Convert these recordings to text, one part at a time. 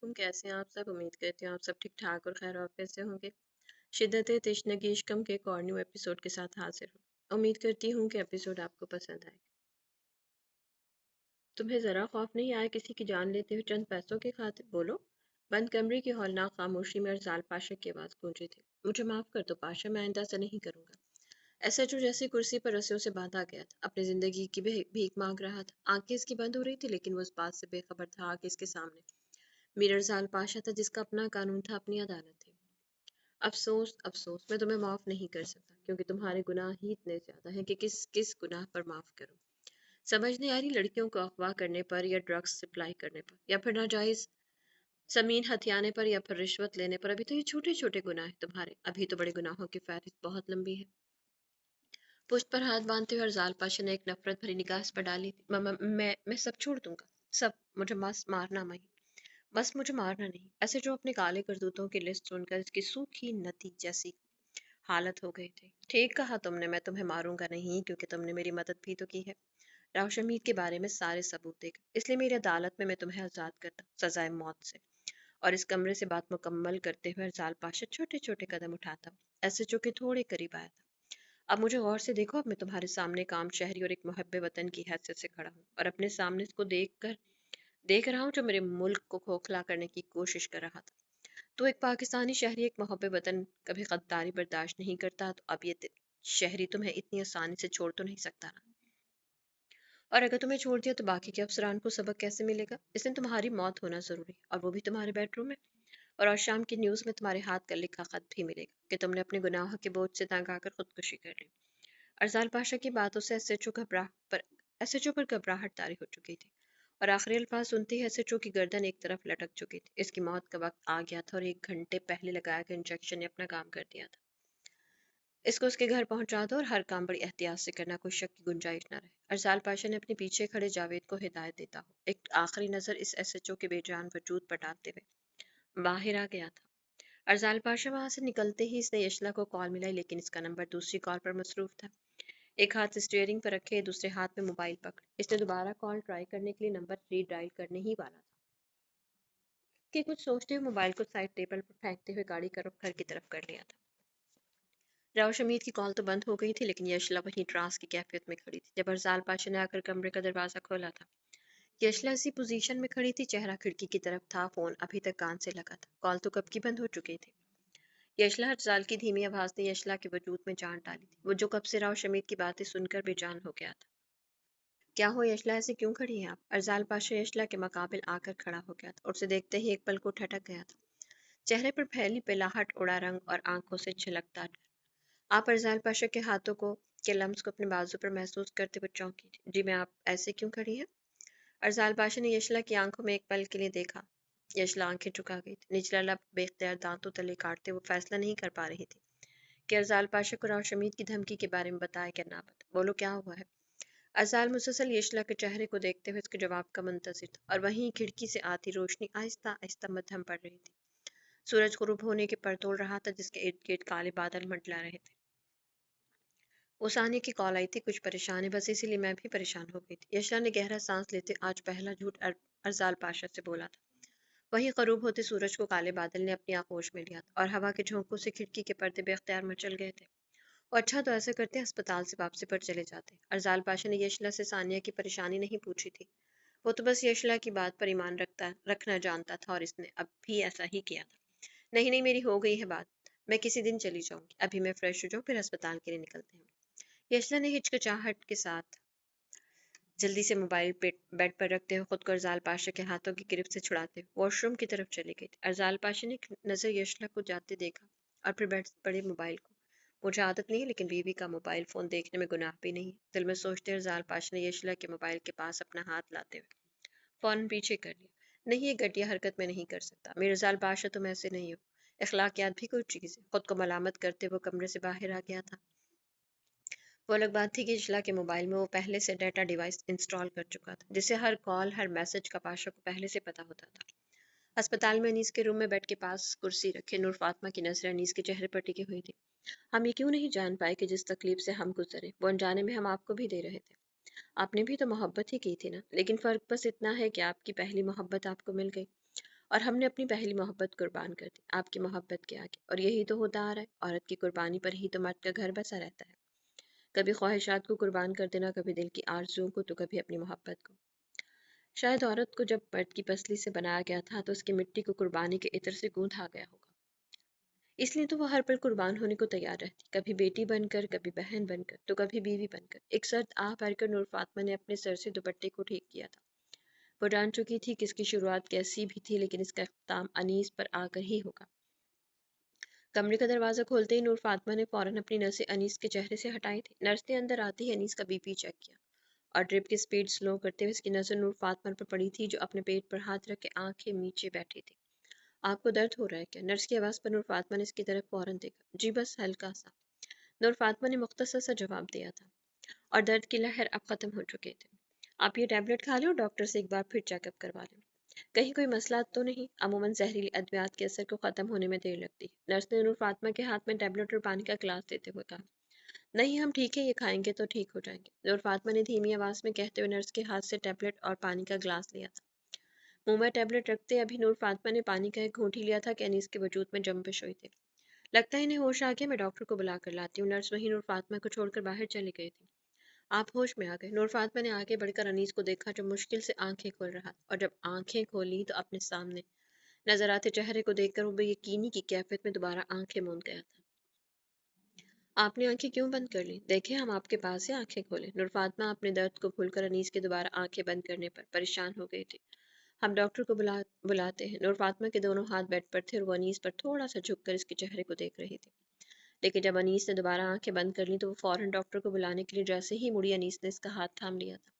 तुम कैसे हैं आप सब। उम्मीद करती हूँ आप सब ठीक ठाक और खैर वाफियत से होंगे। शिद्दत तशनगी इश्कम के एक और न्यू एपिसोड के साथ हाजिर हूँ। उम्मीद करती हूँ कि एपिसोड आपको पसंद आए। तुम्हें ज़रा खौफ नहीं आया किसी की जान लेते हुए चंद पैसों की खातिर? बोलो। बंद कमरे की हौलनाक खामोशी में अरजाल पाशा की आवाज़ गूंजी थी। मुझे माफ़ कर दो पाशा, मैं आइंदा ऐसा नहीं करूँगा। एसएचओ जैसी कुर्सी पर रस्सियों से बांधा गया था, अपनी जिंदगी की भीख मांग रहा था। आंखें इसकी बंद हो रही थी लेकिन वो इस बात से बेखबर था कि इसके सामने मीर अरजाल पाशा था, जिसका अपना कानून था, अपनी अदालत थी। अफ़सोस अफ़सोस, मैं तुम्हें माफ़ नहीं कर सकता क्योंकि तुम्हारे गुनाह ही इतने ज़्यादा हैं कि किस किस गुनाह पर माफ़ करूं। समझ नहीं आ रही, लड़कियों को अगवा करने पर या ड्रग्स सप्लाई करने पर या फिर नाजायज़ ज़मीन हथियाने पर या फिर रिश्वत लेने पर? अभी तो ये छोटे छोटे गुनाह हैं तुम्हारे, अभी तो बड़े गुनाहों की फहरिस्त बहुत लंबी है। पुष्ट पर हाथ बांधते हुए अरजाल पाशा ने एक नफरत भरी निगाह इस पर डाली। मैं सब छोड़ दूंगा, सब। मुझे बस मारना मई, बस मुझे मारना नहीं। ऐसे जो अपने काले करतूतों की लिस्ट सुनकर इसकी सूखी नदी जैसी हालत हो गई थी। ठीक कहा तुमने, मैं तुम्हें मारूंगा नहीं क्योंकि तुमने मेरी मदद भी तो की है। राव शमीद के बारे में सारे सबूत देकर, इसलिए मेरी अदालत में मैं तुम्हें आज़ाद करता हूँ सजाए मौत से। और इस कमरे से बात मुकम्मल करते हुए अरजाल पाशा छोटे छोटे कदम उठाता ऐसे जो कि थोड़े करीब आया था। अब मुझे गौर से देखो, अब मैं तुम्हारे सामने एक आम शहरी और एक मुहब्बे वतन की हैसियत से खड़ा हूँ और अपने सामने इसको देख रहा हूँ जो मेरे मुल्क को खोखला करने की कोशिश कर रहा था। तो एक पाकिस्तानी शहरी, एक मुहब्बे वतन कभी गद्दारी बर्दाश्त नहीं करता, तो अब शहरी तुम्हें इतनी आसानी से छोड़ तो नहीं सकता ना। और अगर तुम्हें छोड़ दिया तो बाकी के अफसरान को सबक कैसे मिलेगा? इसलिए तुम्हारी मौत होना जरूरी है, और वो भी तुम्हारे बेडरूम में। और आज शाम की न्यूज़ में तुम्हारे हाथ का लिखा खत भी मिलेगा कि तुमने अपने गुनाह के बोझ से तंग आकर खुदकुशी कर ली। अरजाल पाशा की बातों से एसएचओ पर घबराहट तारी हो चुकी थी, और आखिरी अल्फाज सुनते ही एसएचओ की गर्दन एक तरफ लटक चुकी थी। इसकी मौत का वक्त आ गया था और 1 घंटे पहले लगाया गया इंजेक्शन ने अपना काम कर दिया था। इसको उसके घर पहुंचा दो और हर काम बड़ी एहतियात से करना, कोई शक की गुंजाइश न रहे। अरजाल पाशा ने अपने पीछे खड़े जावेद को हिदायत देता हो एक आखिरी नज़र इस एसएचओ के बेजान वजूद पर डालते हुए बाहर आ गया था। अरजाल पाशा वहां से निकलते ही इसने यशला को कॉल मिलाई, लेकिन इसका नंबर दूसरी कॉल पर मसरूफ था। एक हाथ स्टीयरिंग पर रखे, दूसरे हाथ में मोबाइल पकड़े, इसने दोबारा कॉल ट्राई करने के लिए नंबर रीडायल करने ही वाला था कि कुछ सोचते हुए मोबाइल को साइड टेबल पर फेंकते हुए गाड़ी का रुख घर की तरफ कर लिया था। राव शमीद की कॉल तो बंद हो गई थी, लेकिन यशला वहीं ट्रांस की कैफियत में खड़ी थी जब अरजाल पाशा ने आकर कमरे का दरवाजा खोला था। यशला इसी पोजीशन में खड़ी थी, चेहरा खिड़की की तरफ था, फोन अभी तक कान से लगा था। कॉल तो कब की बंद हो चुकी थी। यशला, अरजाल की धीमी आवाज ने यशला के वजूद में जान डाली थी, वो जो कब से राव शमीद की बातें सुनकर बेजान हो गया था। क्या हो यशला, ऐसे क्यों खड़ी हैं आप? अरजाल पाशा यशला के मुकाबिल आकर खड़ा हो गया था और उसे देखते ही एक पल को ठटक गया था। चेहरे पर फैली पिलाहट, उड़ा रंग और आंखों से झलकता डर। आप अरजाल पाशा के हाथों को के लम्स को अपने बाजू पर महसूस करते हुए चौंकी थी। जी, मैं आप ऐसे क्यों खड़ी हैं? अरजाल पाशा ने यशला की आंखों में एक पल के लिए देखा। यशला आंखें झुका गई थी, निचला लब बेख्तियार दांतों तले काटते वो फैसला नहीं कर पा रही थी कि अरजाल पाशा को राव शमीद की धमकी के बारे में बताया क्या ना बताए। बोलो, क्या हुआ है? अज़ाल मुसलसल यशला के चेहरे को देखते हुए उसके जवाब का मुंतज़िर था, और वहीं खिड़की से आती रोशनी आहिस्ता आहिस्ता मध्यम पड़ रही थी। सूरज गुरूब होने के पर तोड़ रहा था, जिसके इर्द गिर्द काले बादल मंडला रहे थे। उस आने की कॉल आई थी, कुछ परेशान है बस, इसीलिए मैं भी परेशान हो गई थी। यशला ने गहरा सांस लेते आज पहला झूठ अरजाल पाशा से बोला था। वहीं गरूब होते सूरज को काले बादल ने अपनी आगोश में लिया था और हवा के झोंकों से खिड़की के पर्दे बेख्तियार मचल गए थे। और अच्छा तो ऐसे करते अस्पताल से वापसी पर चले जाते। अरजाल पाशा ने यशला से सानिया की परेशानी नहीं पूछी थी, वो तो बस यशला की बात पर ईमान रखना जानता था, और इसने अब भी ऐसा ही किया था। नहीं नहीं, मेरी हो गई है बात, मैं किसी दिन चली जाऊंगी, अभी मैं फ्रेश हो जाऊँ फिर अस्पताल के लिए निकलते हैं। यशला ने हिचकिचाहट के साथ जल्दी से मोबाइल बेड पर रखते हुए खुद को अरजाल पाशा के हाथों की गिरफ्त से छुड़ाते हुए वॉशरूम की तरफ चली गई थी। अरजाल पाशा ने एक नज़र यशला को जाते देखा और फिर बेड पड़े मोबाइल को। मुझे आदत नहीं है, लेकिन बीवी का मोबाइल फ़ोन देखने में गुनाह भी नहीं है, दिल में सोचते अरजाल पाशा ने यशला के मोबाइल के पास अपना हाथ लाते हुए फ़ौरन पीछे कर लिया। नहीं, ये घटिया हरकत मैं नहीं कर सकता, मिर्ज़ाल पाशा तुम ऐसे नहीं हो। अखलाकियात भी कोई चीज़ है। खुद को मलामत करते हुए कमरे से बाहर आ गया था। वो अलग बात थी कि इशला के मोबाइल में वो पहले से डाटा डिवाइस इंस्टॉल कर चुका था, जिससे हर कॉल हर मैसेज का पाशा को पहले से पता होता था। अस्पताल में अनीस के रूम में बेड के पास कुर्सी रखे नूर फातिमा की नजरें अनीस के चेहरे पर टिकी हुई थी। हम ये क्यों नहीं जान पाए कि जिस तकलीफ से हम गुजरे वो अनजाने में हम आपको भी दे रहे थे। आपने भी तो मोहब्बत ही की थी ना, लेकिन फ़र्क बस इतना है कि आपकी पहली मोहब्बत आपको मिल गई اور ہم نے اپنی پہلی محبت قربان کر دی آپ کی محبت کے آگے، اور یہی تو ہوتا آ رہا ہے، عورت کی قربانی پر ہی تو مرد کا گھر بسا رہتا ہے، کبھی خواہشات کو قربان کر دینا، کبھی دل کی آرزوؤں کو، تو کبھی اپنی محبت کو۔ شاید عورت کو جب مرد کی پسلی سے بنایا گیا تھا تو اس کی مٹی کو قربانی کے عطر سے گوندھا گیا ہوگا، اس لیے تو وہ ہر پل قربان ہونے کو تیار رہتی، کبھی بیٹی بن کر، کبھی بہن بن کر، تو کبھی بیوی بن کر۔ ایک سرد آہ بھر کر نور فاطمہ نے اپنے سر سے دوپٹے کو ٹھیک کیا تھا۔ وہ جان چکی تھی کہ اس کی شروعات کیسی بھی تھی، لیکن اس کا اختتام انیس پر آ کر ہی ہوگا۔ کمرے کا دروازہ کھولتے ہی نور فاطمہ نے فوراً اپنی نسیں انیس کے چہرے سے ہٹائی تھی۔ نرس نے اندر آتے ہی انیس کا بی پی چیک کیا اور ڈرپ کی سپیڈ سلو کرتے ہوئے اس کی نظر نور فاطمہ پر پڑی تھی، جو اپنے پیٹ پر ہاتھ رکھ کے آنکھیں میچے بیٹھی تھی۔ آپ کو درد ہو رہا ہے کیا؟ نرس کی آواز پر نور فاطمہ نے اس کی طرف فوراً دیکھا۔ جی بس ہلکا سا، نور فاطمہ نے مختصر سا جواب دیا تھا، اور درد کی لہر اب ختم ہو چکے تھے۔ آپ یہ ٹیبلٹ کھا لیں اور ڈاکٹر سے ایک بار پھر چیک اپ کروا لیں، کہیں کوئی مسئلہ تو نہیں؟ عموماً زہریلی ادویات کے اثر کو ختم ہونے میں دیر لگتی ہے۔ نرس نے نور فاطمہ کے ہاتھ میں ٹیبلٹ اور پانی کا گلاس دیتے ہوئے کہا۔ نہیں ہم ٹھیک ہے، یہ کھائیں گے تو ٹھیک ہو جائیں گے، نور فاطمہ نے دھیمی آواز میں کہتے ہوئے نرس کے ہاتھ سے ٹیبلٹ اور پانی کا گلاس لیا تھا۔ منہ میں ٹیبلٹ رکھتے ابھی نور فاطمہ نے پانی کا ایک گھونٹ ہی لیا تھا کہ انیس کے وجود میں جنبش ہوئی تھی۔ لگتا ہے انہیں ہوش آ گیا، میں ڈاکٹر کو بلا کر لاتی ہوں۔ نرس وہیں نور فاطمہ کو چھوڑ کر باہر چلی گئی تھی۔ آپ ہوش میں آ گئے؟ نور فاطمہ نے آگے بڑھ کر انیس کو دیکھا جو مشکل سے آنکھیں کھول رہا تھا، اور جب آنکھیں کھولی تو اپنے سامنے نظر آتے چہرے کو دیکھ کر وہ بے یقینی کی کیفیت میں دوبارہ آنکھیں موند گیا تھا۔ آپ نے آنکھیں کیوں بند کر لیں؟ دیکھیں ہم آپ کے پاس ہیں، آنکھیں کھولیں۔ نور فاطمہ اپنے درد کو بھول کر انیس کے دوبارہ آنکھیں بند کرنے پر پریشان ہو گئی تھی۔ ہم ڈاکٹر کو بلاتے ہیں۔ نور فاطمہ کے دونوں ہاتھ بیڈ پر تھے اور وہ انیس پر تھوڑا سا جھک کر اس کے چہرے کو دیکھ رہی تھی، لیکن جب انیس نے دوبارہ آنکھیں بند کر لیں تو وہ فوراً ڈاکٹر کو بلانے کے لیے جیسے ہی مڑی، انیس نے اس کا ہاتھ تھام لیا تھا۔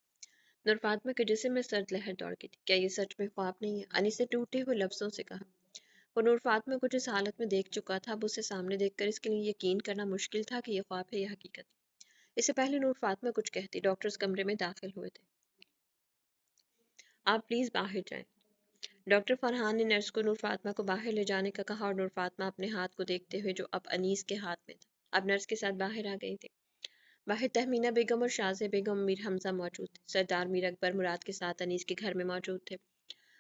نور فاطمہ کے جسم میں سرد لہر دوڑ گئی تھی۔ کیا یہ سچ میں خواب نہیں ہے؟ انیس نے ٹوٹے ہوئے لفظوں سے کہا۔ وہ نور فاطمہ کو جس حالت میں دیکھ چکا تھا، اب اسے سامنے دیکھ کر اس کے لیے یقین کرنا مشکل تھا کہ یہ خواب ہے یا حقیقت۔ اس سے پہلے نور فاطمہ کچھ کہتی، ڈاکٹر اس کمرے میں داخل ہوئے تھے۔ آپ پلیز باہر جائیں۔ ڈاکٹر فرحان نے نرس کو نور فاطمہ کو باہر لے جانے کا کہا، اور نور فاطمہ اپنے ہاتھ کو دیکھتے ہوئے جو اب انیس کے ہاتھ میں تھا، اب نرس کے ساتھ باہر آ گئی تھی۔ باہر تہمینہ بیگم اور شازیہ بیگم، میر حمزہ موجود تھے۔ سردار میر اکبر مراد کے ساتھ انیس کے گھر میں موجود تھے۔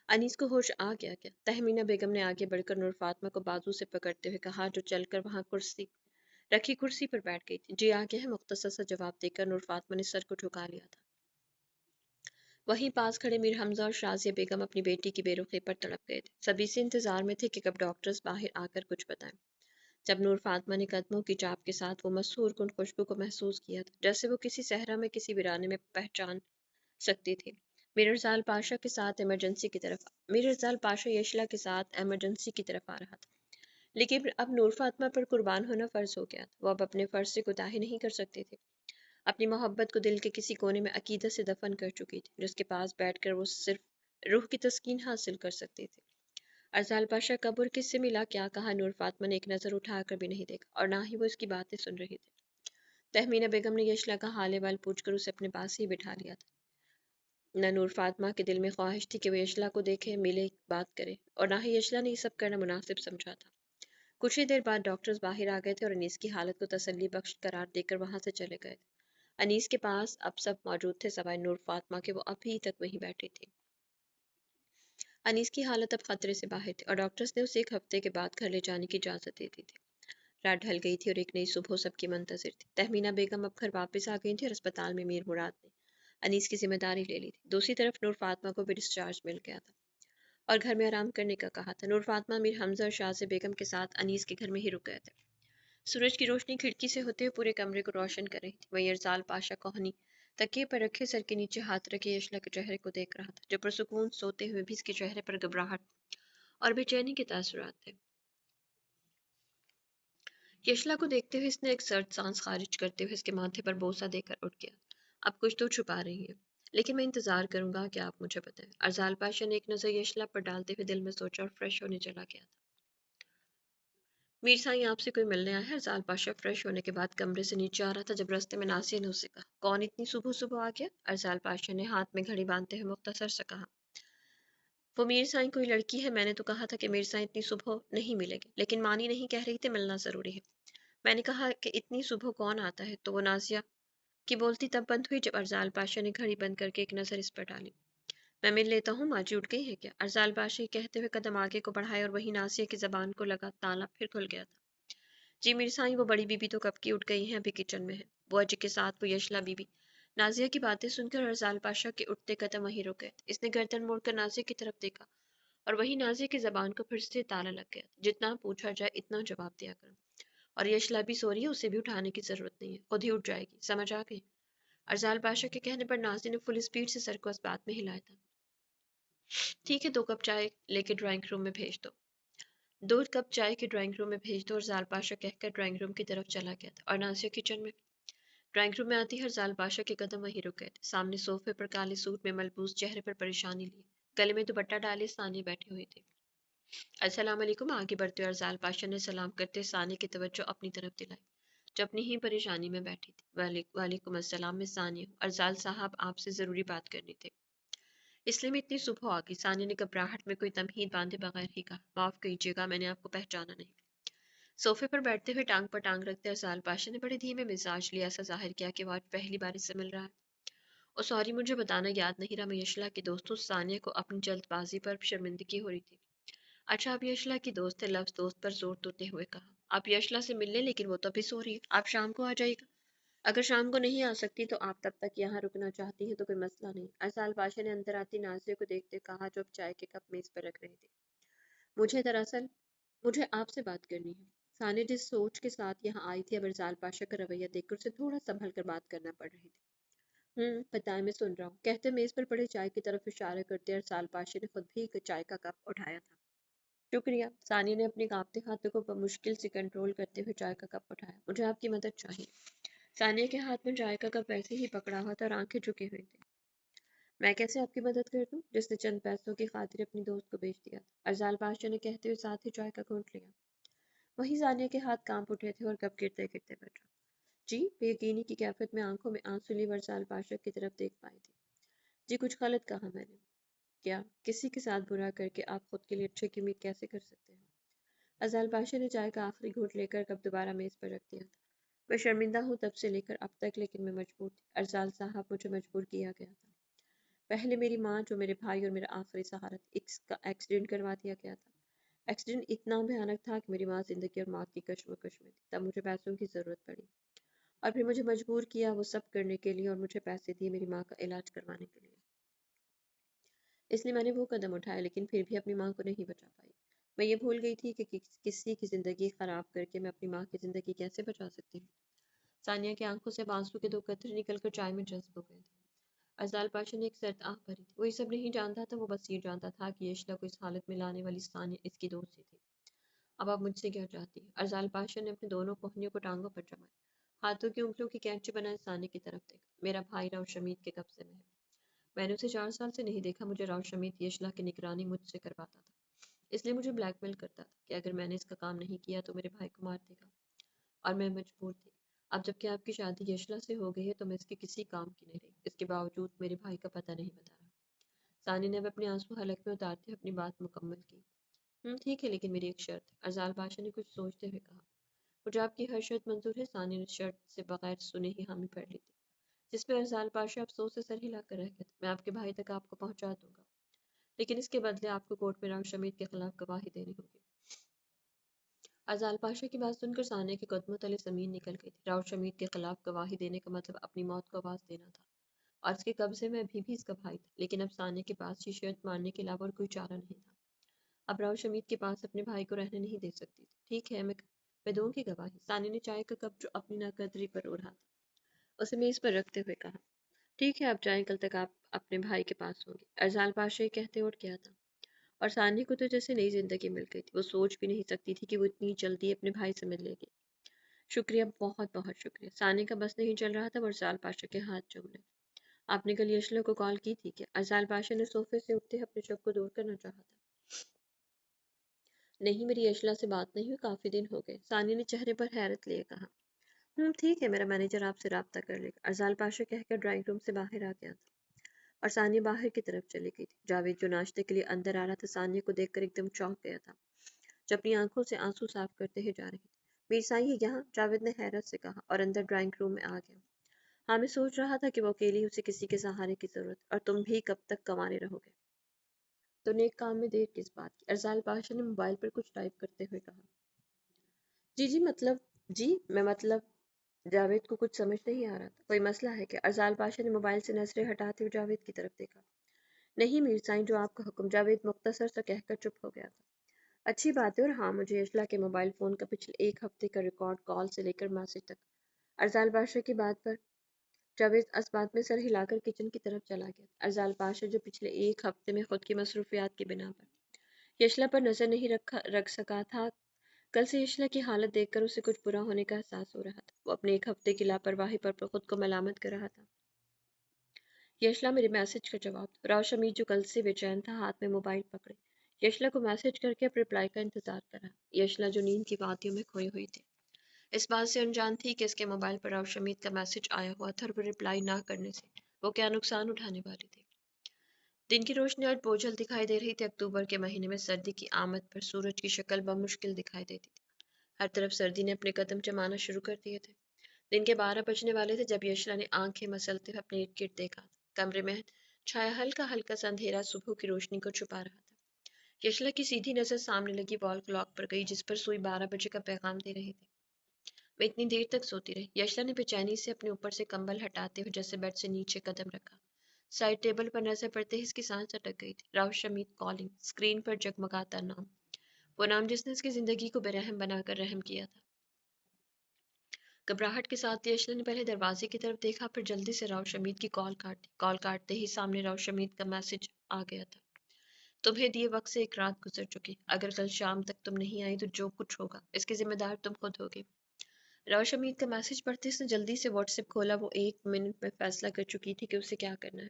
انیس کو ہوش آ گیا کیا؟ تہمینہ بیگم نے آگے بڑھ کر نور فاطمہ کو بازو سے پکڑتے ہوئے کہا، جو چل کر وہاں کرسی پر بیٹھ گئی تھی۔ جی آ گیا ہے، مختصر سا جواب دے کر نور فاطمہ نے سر کو جھکا لیا تھا۔ وہیں پاس کھڑے میر حمزہ اور شازیہ بیگم اپنی بیٹی کی بے رخی پر تڑپ گئے تھے، سبھی سے انتظار میں تھے کہ کب ڈاکٹرز باہر آ کر کچھ بتائیں۔ جب نور فاطمہ نے قدموں کی چاپ کے ساتھ وہ مسحور کن خوشبو کو محسوس کیا تھا، جیسے وہ کسی صحرا میں کسی ویرانے میں پہچان سکتی تھی، میر ارسال پاشا کے ساتھ ایمرجنسی کی طرف میر ارسال پاشا یشلا کے ساتھ ایمرجنسی کی طرف آ رہا تھا، لیکن اب نور فاطمہ پر قربان ہونا فرض ہو گیا تھا۔ وہ اب اپنے فرض سے کوتاہی نہیں کر سکتی تھی۔ اپنی محبت کو دل کے کسی کونے میں عقیدت سے دفن کر چکی تھی، جس کے پاس بیٹھ کر وہ صرف روح کی تسکین حاصل کر سکتی تھی۔ ارسال پاشا کب اور کس سے ملا، کیا کہا، نور فاطمہ نے ایک نظر اٹھا کر بھی نہیں دیکھا، اور نہ ہی وہ اس کی باتیں سن رہی تھی۔ تہمینہ بیگم نے یشلا کا حال احوال پوچھ کر اسے اپنے پاس ہی بٹھا لیا تھا۔ نہ نور فاطمہ کے دل میں خواہش تھی کہ وہ یشلا کو دیکھے، ملے، بات کرے، اور نہ ہی یشلا نے یہ سب کرنا مناسب سمجھا تھا۔ کچھ ہی دیر بعد ڈاکٹرز باہر آ گئے تھے اور انیس کی حالت کو تسلی بخش قرار دے کر وہاں سے چلے گئے تھے۔ انیس کے پاس اب سب موجود تھے سوائے نور فاطمہ کے، وہ ابھی تک وہیں بیٹھی تھی۔ انیس کی حالت اب خطرے سے باہر تھی، اور ڈاکٹرز نے اسے ایک ہفتے کے بعد گھر لے جانے کی اجازت دے دی تھی۔ رات ڈھل گئی تھی اور ایک نئی صبح سب کی منتظر تھی۔ تہمینہ بیگم اب گھر واپس آ گئی تھی اور اسپتال میں میر مراد نے انیس کی ذمہ داری لے لی تھی۔ دوسری طرف نور فاطمہ کو بھی ڈسچارج مل گیا تھا اور گھر میں آرام کرنے کا کہا تھا۔ نور فاطمہ میر حمزہ اور شازیہ بیگم کے ساتھ انیس کے گھر میں ہی رک گئے تھے۔ سورج کی روشنی کھڑکی سے ہوتے ہوئے پورے کمرے کو روشن کر رہی تھی۔ وہیں ارسال پاشا کوہنی تکیے پر رکھے سر کے نیچے ہاتھ رکھے یشلا کے چہرے کو دیکھ رہا تھا، جو پرسکون سوتے ہوئے بھی اس کے چہرے پر گھبراہٹ اور بے چینی کے تاثرات تھے۔ یشلا کو دیکھتے ہوئے اس نے ایک سرد سانس خارج کرتے ہوئے اس کے ماتھے پر بوسہ دے کر اٹھ گیا۔ اب کچھ تو چھپا رہی ہے، لیکن میں انتظار کروں گا کہ آپ مجھے بتائیں۔ ارسال پاشا نے ایک نظر یشلا پر ڈالتے ہوئے دل میں سوچا اور فریش ہونے چلا گیا تھا۔ میر سائیں آپ سے کوئی ملنے آیا ہے؟ ارسال پاشا فریش ہونے کے بعد کمرے سے نیچے آ رہا تھا جب راستے میں ناسیہ نے اسے کہا۔ کون اتنی صبح صبح آ گیا؟ ارسال پاشا نے ہاتھ میں گھڑی باندھتے ہوئے مختصر سے کہا۔ وہ میر سائیں کوئی لڑکی ہے، میں نے تو کہا تھا کہ میر سائیں اتنی صبح نہیں ملے گی، لیکن مانی نہیں کہہ رہی تھی ملنا ضروری ہے۔ میں نے کہا کہ اتنی صبح کون آتا ہے، تو وہ نازیہ کی بولتی تب بند ہوئی جب ارسال پاشا نے گھڑی بند کر کے ایک نظر اس پر ڈالی۔ मैं मिल लेता हूँ, माँ जी उठ गई है क्या? अरसाल बादशाह कहते हुए कदम आगे को बढ़ाए और वही नासिया की जबान को लगा ताला फिर खुल गया था। जी मेरी साईं, वो बड़ी बीबी तो कब की उठ गई हैं, अभी किचन में है। बुआ जी के साथ वो यशला बीबी। नाजिया की बातें सुनकर अरसाल पाशा के उठते कदम वहीं रुक गए। इसने गर्दन मोड़कर नाजिया की तरफ देखा और वही नाजिया की जबान को फिर से ताला लग गया। जितना पूछा जाए इतना जवाब दिया करो। और यशला भी सो रही है, उसे भी उठाने की जरूरत नहीं है, खुद ही उठ जाएगी, समझ आ गई? अरसाल पाशा के कहने पर नाजिया ने फुल स्पीड से सर को इस बात में हिलाया था। ठीक है, 2 कप चाय लेके ड्राइंग रूम में भेज दो। 2 कप चाय के ड्राइंग रूम में भेज दो, और जाल पाशा कहकर ड्राइंग रूम की तरफ चला गया था। और नाजिया किचन में। ड्राइंग रूम में आती हर जाल पाशा के कदम वहीं रुक गए थे। सामने सोफे पर काले सूट में मलबूस चेहरे पर परेशानी लिए, गले में दुपट्टा डाले सानी बैठी हुई थी। अस्सलाम वालेकुम। आगे बढ़ते हुए अरजाल पाशा ने सलाम करते सानी की तवज्जो अपनी तरफ दिलाई, जो अपनी ही परेशानी में बैठी थी। वालेकुम अस्सलाम, मैं सानी हूँ। अरजाल साहब, आपसे ज़रूरी बात करनी थी। इसलिए मैं इतनी सुबह आ गई। सानी ने घबराहट में कोई तमहीद बांधे बगैर ही कहा। माफ़ कीजिएगा, मैंने आपको पहचाना नहीं। सोफे पर बैठते हुए टांग पर टांग रखते अरजाल पाशा ने बड़े धीमे मिजाज लिए ऐसा जाहिर किया कि वो आज पहली बार इससे मिल रहा है। ओ सॉरी, मुझे बताना याद नहीं रहा। मैं यशला की दोस्तों सानिया को अपनी जल्दबाजी पर शर्मिंदगी हो रही थी। अच्छा, आप यशला की दोस्त है? लफ्ज दोस्त पर जोर देते हुए कहा। आप यशला से मिल लें, लेकिन वो तो अभी सो रही है। आप शाम को आ जाइएगा। अगर शाम को नहीं आ सकती तो आप तब तक यहाँ रुकना चाहती हैं तो कोई मसला नहीं। अरसाल पाशा ने अंदर आती नाजिया को देखते कहा, जो अब चाय के कप मेज पर रख रही थी। मुझे दरअसल मुझे आपसे बात करनी है। सानिया जिस सोच के साथ यहाँ आई थी, अब अरसाल पाशा का रवैया देखकर उसे थोड़ा संभल कर बात करना पड़ रही थी। बताएं, मैं सुन रहा हूँ, कहते मेज पर पड़े चाय की तरफ इशारा करते अरसाल पाशा ने खुद भी एक चाय का कप उठाया था। शुक्रिया। सानिया ने अपने कांपते हाथों को मुश्किल से कंट्रोल करते हुए चाय का कप उठाया। मुझे आपकी मदद चाहिए। सानिया के हाथ में चाय का कप वैसे ही पकड़ा हुआ था और आंखें झुकी हुई थी। मैं कैसे आपकी मदद कर दूं, जिसने चंद पैसों की खातिर अपनी दोस्त को बेच दिया था? अरजाल पाशा ने कहते हुए साथ ही चाय का घूंट लिया। वही सानिया के हाथ कांप उठे थे और कप गिरते गिरते बचा। जी, बेयकीनी की कैफियत में आंखों में आंसू लिए अरजाल पाशा की तरफ देख पाई थी। जी, कुछ गलत कहा मैंने क्या? किसी के साथ बुरा करके आप खुद के लिए अच्छे की उम्मीद कैसे कर सकते हैं? अज़ाल पाशा ने चाय का आखिरी घूंट लेकर कप दोबारा मेज पर रख दिया था। मैं शर्मिंदा हूँ तब से लेकर अब तक, लेकिन मैं मजबूर थी। अरजाल साहब, मुझे मजबूर किया गया था। पहले मेरी माँ, जो मेरे भाई और मेरा आखिरी सहारा थी, इसका एक्सीडेंट करवा दिया गया था। एक्सीडेंट इतना भयानक था कि मेरी माँ जिंदगी और मौत की कश्मकश में थी। तब मुझे पैसों की ज़रूरत पड़ी और फिर मुझे मजबूर किया वो सब करने के लिए, और मुझे पैसे दिए मेरी माँ का इलाज करवाने के लिए। इसलिए मैंने वो कदम उठाया, लेकिन फिर भी अपनी माँ को नहीं बचा पाई। मैं ये भूल गई थी कि किसी की ज़िंदगी ख़राब करके मैं अपनी माँ की ज़िंदगी कैसे बचा सकती हूँ। सानिया की आंखों से आंसू के 2 कतरे निकलकर चाय में जज्ब हो गए थे। अज़ाल पाशा ने एक सर्द आह भरी थी। वो ये सब नहीं जानता था, वो बस ये जानता था कि यशला को इस हालत में लाने वाली सानिया इसकी दोस्त ही थी। अब आप मुझसे क्या चाहती हैं? अज़ाल पाशा ने अपने दोनों कोहनियों को टांगों पर जमाया, हाथों की उंगलियों की कैंची बनाए सानिया की तरफ देखा। मेरा भाई राव शमीत के कब्जे में है। मैंने उसे 4 साल से नहीं देखा। मुझे राव शमीत यशला की निगरानी मुझसे करवाता था, इसलिए मुझे ब्लैकमेल करता था कि अगर मैंने इसका काम नहीं किया तो मेरे भाई को मार देगा। और मैं मजबूर थी। अब जबकि आपकी शादी यशला से हो गई है तो मैं इसके किसी काम की नहीं रही। इसके बावजूद मेरे भाई का पता नहीं बता रहा। सानी ने अब अपने आंसू हलक में उतारते अपनी बात मुकम्मल की। ठीक है, लेकिन मेरी एक शर्त है। अरजाल बादशाह ने कुछ सोचते हुए कहा। मुझे आपकी हर शर्त मंजूर है। सानी ने शर्त से बगैर सुने ही हामी भर ली थी, जिस पर अरजाल पाशा अफसोस से सर हिला कर रह गया था। मैं आपके भाई तक आपको पहुंचा दूंगा, लेकिन इसके बदले आपको कोर्ट में राव शमीत के खिलाफ गवाही देनी होगी। अजाल पाशा की बात सुनकर सानिया के कदमों तले जमीन निकल गई थी। राव शमीत के खिलाफ गवाही देने का मतलब अपनी मौत को आवाज देना था, और इसके कब्जे में अभी भी इसका भाई था। लेकिन अब सानिया के पास ये शर्त मारने के अलावा और कोई चारा नहीं था। अब राव शमीत के पास अपने भाई को रहने नहीं दे सकती थी। ठीक है, मैं दूंगी गवाही। सानिया ने चाय का कप जो अपनी नाकदरी पर उड़ा था उसे मेज पर रखते हुए कहा। ठीक है, आप जाएं, कल तक आप अपने भाई के पास होंगे। अरजाल पाशा ये कहते उठ गया था, और सानी को तो जैसे नई जिंदगी मिल गई थी। वो सोच भी नहीं सकती थी कि वो इतनी जल्दी अपने भाई से मिल लेगी। शुक्रिया, बहुत बहुत शुक्रिया। सानी का बस नहीं चल रहा था, वो अरसाल पाशा के हाथ चूम ले। आपने कल यशला को कॉल की थी क्या? अरसाल पाशा ने सोफे से उठते अपने शक को दूर करना चाहा था। नहीं, मेरी यशला से बात नहीं हुई, काफी दिन हो गए। सानी ने चेहरे पर हैरत लिए कहा। ठीक है, मेरा मैनेजर आपसे राब्ता कर लेगा। अरसाल पाशा कहकर ड्राइंग रूम से बाहर आ गया था, और सानिया बाहर की तरफ चली गई थी। जावेद जो नाश्ते के लिए अंदर आ रहा था, सानिया को देखकर एकदम चौंक गया था, जो अपनी आंखों से आंसू साफ करते हुए जा रही थी। मीर साईं है यहाँ? जावेद ने हैरत से कहा, और अंदर ड्राइंग रूम में आ गया। हाँ, मैं सोच रहा था कि वो अकेली, उसे किसी के सहारे की जरूरत, और तुम भी कब तक कमाने रहोगे। तो नेक काम में देर किस बात की? अरजाल पाशा ने मोबाइल पर कुछ टाइप करते हुए कहा। जी जी मतलब जी मैं मतलब जावेद को कुछ समझ नहीं आ रहा था। कोई मसला है क्या? अरजाल पाशा ने मोबाइल से नजरें हटाते हुए जावेद की तरफ देखा। नहीं मीर साईं, जो आपका हुक्म। जावेद मुख्तसर सा कहकर चुप हो गया था। अच्छी बात है। और हाँ, मुझे अशला के मोबाइल फ़ोन का पिछले एक हफ्ते का रिकॉर्ड, कॉल से लेकर मैसेज तक। अरजाल पाशा की बात पर जावेद इस बात में सर हिलाकर किचन की तरफ चला गया। अरजाल पाशा जो पिछले एक हफ्ते में खुद की मसरूफियात की बिना पर यशला पर नजर नहीं रख सका था, कल से यशला की हालत देखकर उसे कुछ बुरा होने का एहसास हो रहा था। वो अपने एक हफ्ते की लापरवाही पर खुद को मलामत कर रहा था। यशला, मेरे मैसेज का जवाब दो। राव शमीद जो कल से बेचैन था, हाथ में मोबाइल पकड़े यशला को मैसेज करके अब रिप्लाई का इंतजार कर रहा। यशला जो नींद की वादियों में खोई हुई थी, इस बात से अनजान थी कि इसके मोबाइल पर राव शमीद का मैसेज आया हुआ था, और वो रिप्लाई ना करने से वो क्या नुकसान उठाने वाली थी। दिन की रोशनी आज बोझल दिखाई दे रही थी। अक्टूबर के महीने में सर्दी की आमद पर सूरज की शक्ल बमुश्किल दिखाई देती थी। हर तरफ सर्दी ने अपने कदम जमाना शुरू कर दिए थे। दिन के 12 बजने वाले थे जब यशला ने आंखें मसलते हुए अपने इर्द गिर्द देखा। कमरे में छाया हल्का हल्का सा अंधेरा सुबह की रोशनी को छुपा रहा था। यशला की सीधी नजर सामने लगी वॉल क्लॉक पर गई, जिस पर सुई 12 बजे का पैगाम दे रही थी। मैं इतनी देर तक सोती रही। यशला ने बेचैनी से अपने ऊपर से कंबल हटाते हुए जैसे बेड से नीचे कदम रखा। साइड टेबल पर नजर पड़ते ही इसकी सांस अटक गई थी। राव शमीद कॉलिंग, स्क्रीन पर जगमगाता नाम, वो नाम जिसने उसकी जिंदगी को बेरहम बनाकर रहम किया था। घबराहट के साथ यशला ने पहले दरवाजे की तरफ देखा, फिर जल्दी से राव शमीद की कॉल काटी। कॉल काटते ही सामने राव शमीद का मैसेज आ गया था। तुम्हें दिए वक्त से एक रात गुजर चुकी। अगर कल शाम तक तुम नहीं आई तो जो कुछ होगा इसके जिम्मेदार तुम खुद होगे। राव शमीद का मैसेज पढ़ते उसने जल्दी से व्हाट्सएप खोला। वो 1 मिनट में फैसला कर चुकी थी कि उसे क्या करना है।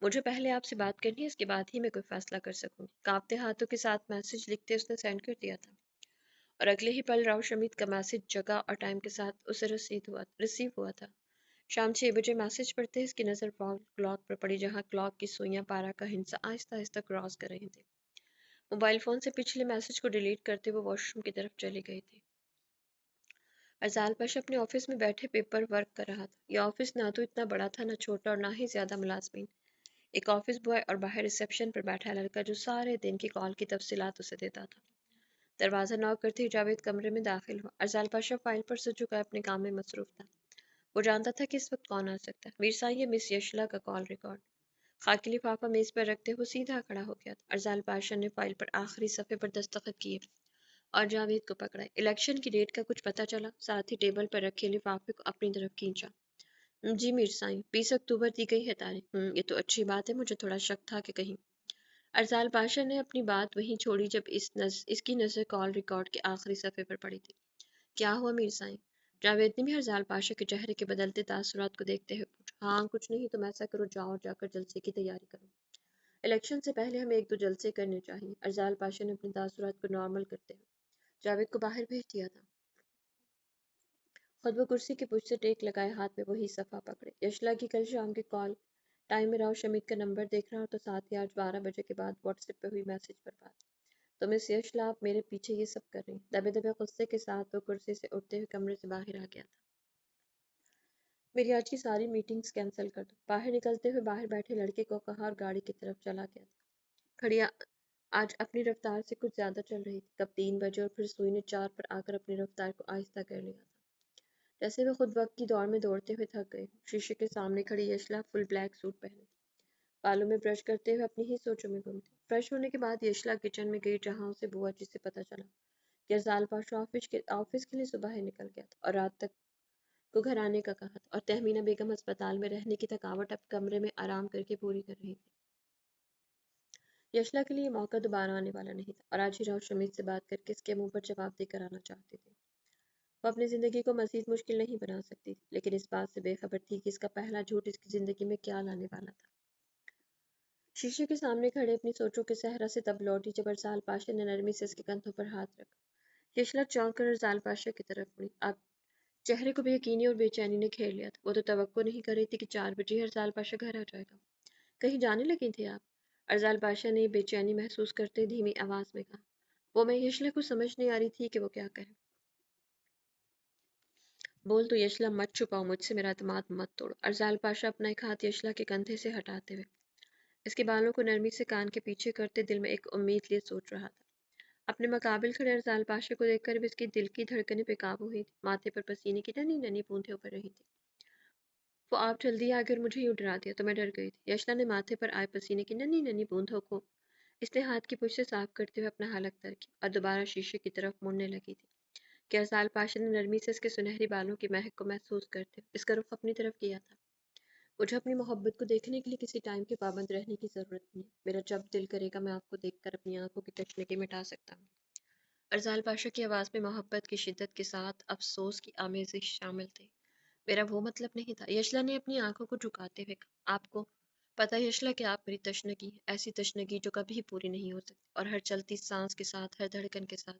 मुझे पहले आपसे बात करनी है, इसके बाद ही मैं कोई फैसला कर सकूंगी। कांपते हाथों के साथ मैसेज लिखते उसने सेंड कर दिया था, और अगले ही पल राव शमीद का मैसेज जगह और टाइम के साथ उसे रिसीव हुआ था। शाम 6 बजे मैसेज पढ़ते ही इसकी नज़र वॉल क्लॉक पर पड़ी, जहाँ क्लॉक की सुइयां 12 का हिंसा आहिस्ता आहिस्ता क्रॉस कर रही थी। मोबाइल फोन से पिछले मैसेज को डिलीट करते हुए वॉशरूम की तरफ चली गई थी। अरजाल पाशा अपने ऑफिस में बैठे पेपर वर्क कर रहा था। यह ऑफिस ना तो इतना बड़ा था, ना छोटा, और ना ही ज्यादा मुलाजमीन। एक ऑफिस बॉय और बाहर रिसेप्शन पर बैठा लड़का जो सारे दिन की कॉल की तफसीलात उसे देता था। दरवाजा नॉक करते ही जावेद कमरे में दाखिल हुआ। अरजाल पाशा फाइल पर सो चुका अपने काम में मसरूफ था। वो जानता था कि इस वक्त कौन आ सकता है। मीर साहब, ये मिस यशला का कॉल रिकॉर्ड। खाकी लिफाफा मेज पर रखते हुए सीधा खड़ा हो गया था। अरजाल पाशा ने फाइल पर आखिरी सफ़े पर दस्तखत किए और जावेद को पकड़ा। इलेक्शन की डेट का कुछ पता चला? साथ ही टेबल पर रखे लिफाफे को अपनी तरफ खींचा। जी मीर साईं, 20 अक्टूबर दी गई है तारीख। ये तो अच्छी बात है। मुझे थोड़ा शक था कि कहीं। अरजाल पाशा ने अपनी बात वहीं छोड़ी जब इसकी नज़र कॉल रिकॉर्ड के आखिरी सफ़े पर पड़ी थी। क्या हुआ मीर साईं? जावेद ने भी अरजाल पाशा के चेहरे के बदलते तासुरात को देखते हुए पूछा। हाँ कुछ नहीं, तुम ऐसा करो, जाओ और जाकर जलसे की तैयारी करो। इलेक्शन से पहले हमें 1-2 जलसे करने चाहिए। अरजाल पाशा ने अपने तासुरात को नॉर्मल करते हुए जावेद को बाहर भेज दिया था। खुद वो कुर्सी के पुश से टेक लगाए हाथ में वही सफ़ा पकड़े। यशला की कल शाम की कॉल टाइम में राव शमीद का नंबर देख रहा, तो साथ ही आज 12 बजे के बाद व्हाट्सएप पे हुई मैसेज पर बात। तो मिस यशला, आप मेरे पीछे ये सब कर रही हैं। दबे दबे गुस्से के साथ वो कुर्सी से उठते हुए कमरे से बाहर आ गया था। मेरी आज की सारी मीटिंग्स कैंसिल कर दो। बाहर निकलते हुए बाहर बैठे लड़के को कहा और गाड़ी की तरफ चला गया था। खड़िया आज अपनी रफ्तार से कुछ ज्यादा चल रही थी। कब 3 बजे और फिर सुई ने 4 पर आकर अपनी रफ्तार को आहिस्ता कर लिया था, जैसे वे खुद वक्त की दौड़ में दौड़ते हुए थक गए। शीशे के सामने खड़ी यशला फुल ब्लैक सूट पहने, बालों में ब्रश करते हुए अपनी ही सोचों में गुम थी। फ्रेश होने के बाद यशला किचन में गई, जहाँ उसे बुआ जी से पता चला कि अरजाल पाशा ऑफिस के लिए सुबह ही निकल गया था और रात तक को घर आने का कहा था, और तहमीना बेगम अस्पताल में रहने की थकावट अब कमरे में आराम करके पूरी कर रही थी। यशला के लिए मौका दोबारा आने वाला नहीं था, और आज ही राव शमीद से बात करके इसके मुंह पर जवाब देकर आना चाहती थी। वो अपनी जिंदगी को मजीद मुश्किल नहीं बना सकती थी, लेकिन इस बात से बेखबर थी कि इसका पहला झूठ इसकी जिंदगी में क्या लाने वाला था। शीशे के सामने खड़े अपनी सोचों के सहरा से तब लौटी जब अरजाल पाशा ने नरमी से उसके कंधों पर हाथ रखा। यशला चौंक कर अरजाल पाशा की तरफ मुड़ी। अब चेहरे को बेयकीनी और बेचैनी ने घेर लिया था। वो तो तवक्को नहीं कर रही थी कि 4 बजे अरजाल पाशा घर आ जाएगा। कहीं जाने लगी थी आप? अरजाल पाशा ने बेचैनी महसूस करते धीमी आवाज में कहा। वो मैं यशला को समझ नहीं आ रही थी कि वो क्या कहे। बोल तो यशला, मत छुपाओ मुझसे, मेरा एतमाद मत तोड़ो। अरजाल पाशा अपना एक हाथ यशला के कंधे से हटाते हुए इसके बालों को नरमी से कान के पीछे करते दिल में एक उम्मीद लिए सोच रहा था। अपने मकाबिल खड़े अरजाल पाशा को देखकर भी इसकी दिल की धड़कनें बेकाबू हुई थी। माथे पर पसीने की ननी ननी बूंदें उतर रही थी। वो आप जल्दी आगे और मुझे यूं डरा दिया तो मैं डर गई थी। यशला ने माथे पर आए पसीने की ननी ननी बूंदों को इसने हाथ की पुश से साफ करते हुए अपना हालक तर किया और दोबारा शीशे की तरफ मुड़ने लगी थी कि अरसाल पाशा ने नरमी से इसके सुनहरी बालों की महक को महसूस करते हुए इसका रुख अपनी तरफ किया था। मुझे अपनी मोहब्बत को देखने के लिए किसी टाइम के पाबंद रहने की जरूरत नहीं। मेरा जब दिल करेगा मैं आपको देखकर अपनी आंखों की तशनगी मिटा सकता हूँ। अरसाल पाशा की आवाज़ में मोहब्बत की शिद्दत के साथ अफसोस की आमेज़िश शामिल थी। मेरा वो मतलब नहीं था। यशला ने अपनी आंखों को झुकाते हुए कहा, आपको पता है यशला कि आप मेरी तशनगी है, ऐसी तशनगी जो कभी पूरी नहीं हो सकती और हर चलती सांस के साथ, हर धड़कन के साथ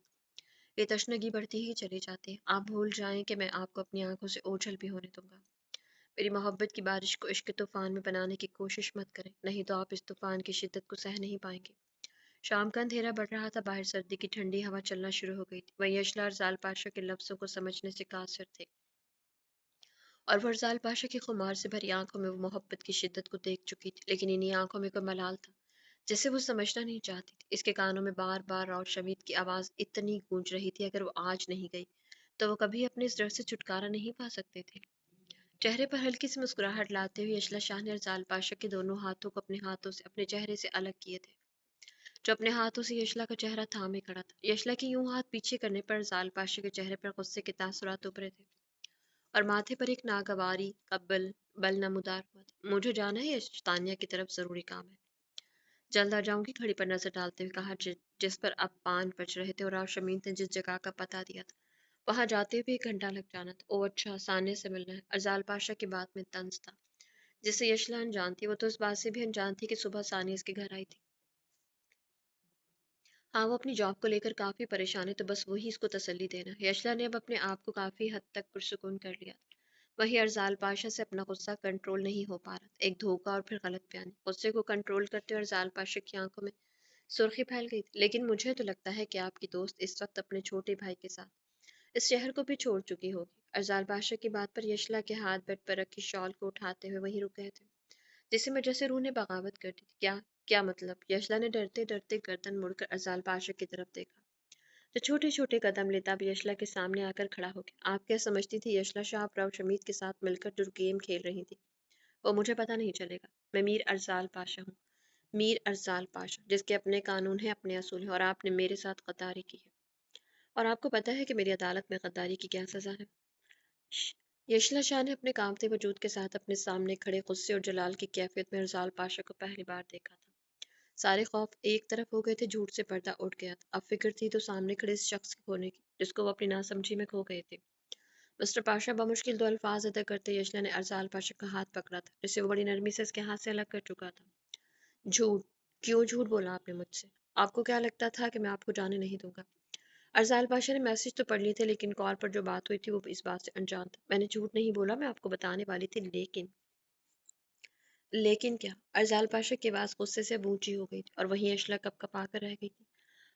ये तशनगी बढ़ती ही चली जाती है। आप भूल जाएं कि मैं आपको अपनी आंखों से ओझल भी होने दूंगा। मेरी मोहब्बत की बारिश को इश्क तूफान में बनाने की कोशिश मत करें, नहीं तो आप इस तूफान की शिद्दत को सह नहीं पाएंगे। शाम का अंधेरा बढ़ रहा था, बाहर सर्दी की ठंडी हवा चलना शुरू हो गई थी। वही यशला और जाल पाशा के लफ्जों को समझने से कासिर थे और फरजाल पाशा की खुमार से भरी आंखों में वो मोहब्बत की शिद्दत को देख चुकी थी, लेकिन इन्हीं आंखों में कोई मलाल था जिसे वो समझना नहीं चाहती थी। इसके कानों में बार बार राउत शमीद की आवाज़ इतनी गूंज रही थी, अगर वो आज नहीं गई तो वो कभी अपने इस डर से छुटकारा नहीं पा सकते थे। चेहरे पर हल्की सी मुस्कुराहट लाते हुए यशला शाह ने जाल पाशा के दोनों हाथों को अपने हाथों से अपने चेहरे से अलग किए थे, जो अपने हाथों से यशला का चेहरा थामे खड़ा था। यशला के यूं हाथ पीछे करने पर जाल पाशा के चेहरे पर गुस्से के तासुरात उभरे थे और माथे पर एक नागवारी का बल नमूदार हुआ था। मुझे जाना है, यश तानिया की तरफ जरूरी काम है। जल्द आ जाऊंगी, घड़ी पर नजर डालते हुए कहा, जिस पर अब पान बज रहे थे और राव शमीन ने जिस जगह का पता दिया था वहां जाते हुए 1 घंटा लग जाना था। ओ अच्छा, सानिया से मिलना है। अरजाल पाशा की बात में तंज था, जिसे यशला अनजान थी। वो तो इस बात से भी अनजान थी कि सुबह सानिया इसके घर आई थी। हाँ, वो अपनी जॉब को लेकर काफी परेशान है, तो बस वही इसको तसल्ली देना है। यशला ने अब अपने आप को काफी हद तक पुरसुकून कर लिया। वहीं अरजाल पाशा से अपना गुस्सा कंट्रोल नहीं हो पा रहा था। एक धोखा और फिर गलत बयानी। गुस्से को कंट्रोल करते हुए अरजाल पाशा की आंखों में सुर्खी फैल गई थी। लेकिन मुझे तो लगता है कि आपकी दोस्त इस वक्त अपने छोटे भाई के साथ इस शहर को भी छोड़ चुकी होगी। अरजाल पाशा की बात पर यशला के हाथ बेड पर रखी शॉल को उठाते हुए वहीं रुक गए थे, जिसे में जैसे रूह ने बगावत कर दी थी। क्या क्या मतलब? यशला ने डरते डरते गर्दन मुड़कर अरजाल पाशा की तरफ देखा, जो छोटे छोटे कदम लेता भी यशला के सामने आकर खड़ा हो गया। आप क्या समझती थी यशला शाह राव शमीद के साथ मिलकर जो गेम खेल रही थी वो मुझे पता नहीं चलेगा? मैं मीर अरजाल पाशा हूँ, मीर अरजाल पाशा, जिसके अपने कानून है, अपने असूल है, और आपने मेरे साथ गद्दारी की है। और आपको पता है कि मेरी अदालत में गद्दारी की क्या सजा है? यशला शाह ने अपने कांपते वजूद के साथ अपने सामने खड़े गुस्से और जलाल की कैफियत में रजाल पाशा को पहली बार देखा था। सारे खौफ एक तरफ हो गए थे, झूठ से पर्दा उठ गया था। अब फिक्र थी तो सामने खड़े इस शख्स के खोने की, जिसको वो अपनी नासमझी में खो गए थे। मिस्टर पाशा, बमुश्किल दो अल्फाज अदा करते यशला ने अरजाल पाशा का हाथ पकड़ा था, जिसे वो बड़ी नरमी से उसके हाथ से अलग कर चुका था। झूठ? क्यों झूठ बोला आपने मुझसे? आपको क्या लगता था कि मैं आपको जाने नहीं दूंगा? अरजाल पाशा ने मैसेज तो पढ़ लिए थे, लेकिन कॉल पर जो बात हुई थी वो इस बात से अनजान था। मैंने झूठ नहीं बोला, मैं आपको बताने वाली थी, लेकिन क्या? अरजाल पाशा की आवाज गुस्से से ऊंची हो गई थी और वहीं अशला कपकपा कर रह गई थी।